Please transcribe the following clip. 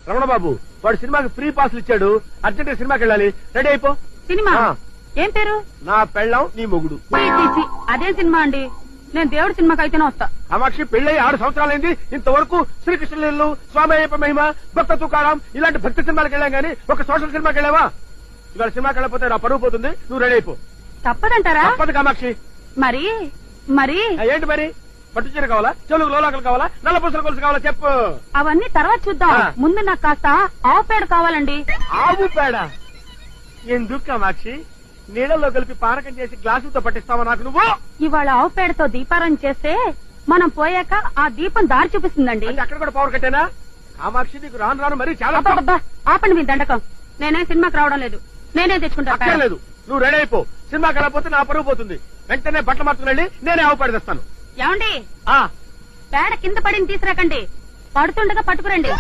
రమణ బాబు వాడు సినిమాకి ఫ్రీ పాస్లు ఇచ్చాడు, అర్జెంట్ సినిమాకి వెళ్ళాలి, రెడీ అయిపో. సినిమా ఏం పేరు? నా పెళ్ళం నీ మొగుడు. అదేం సినిమా అండి? నేను దేవుడి సినిమాకి అయితేనే వస్తా. కామాక్షి పెళ్ళయి 6 సంవత్సరాలైంది, ఇంతవరకు శ్రీకృష్ణలీలు, స్వామి అయ్యప్ప మహిమ, భక్త తుకారాం ఇలాంటి భక్తి సినిమాలకు వెళ్ళాం గానీ ఒక సోషల్ సినిమాకి వెళ్ళావా? ఇవాళ సినిమాకి వెళ్ళకపోతే నా పరువు పోతుంది, నువ్వు రెడీ అయిపో. తప్పదంటారా? తప్పదు కామాక్షి. మరి మరి ఏంటి మరి? పట్టు చీర కావాలా, చెవులకు లోలాకలు కావాలా, నల్ల పూసల కొలుసు కావాలా చెప్పు. అవన్నీ తర్వాత చూద్దాం, ముందు నాకు కాస్త ఆవు పేడ కావాలండి. ఆవు పేడ ఎందుకు కామాక్షి? నీళ్ళలో కలిపి పానకం చేసి గ్లాసులతో పట్టిస్తావా నాకు నువ్వు? ఇవాళ ఆవు పేడతో దీపారాయణ చేస్తే మనం పోయాక ఆ దీపం దారి చూపిస్తుందండి. అక్కడ కూడా పవర్ కట్టేనా? కామాక్షి నీకు రాను రాను మరి చాలా. ఆపండి మీ దండకం, నేనే సినిమాకి రావడం లేదు, నేనే తెచ్చుకుంటా. లేదు నువ్వు రెడీ అయిపో, సినిమాకి వెళ్ళకపోతే నా పరువు పోతుంది. వెంటనే బట్టలు మార్చుకుని నేనే ఆవు పేడ తెస్తాను. ఏమండి పేడ కింద పడిని తీసుకురాకండి, పడుతుండగా పట్టుకురండి.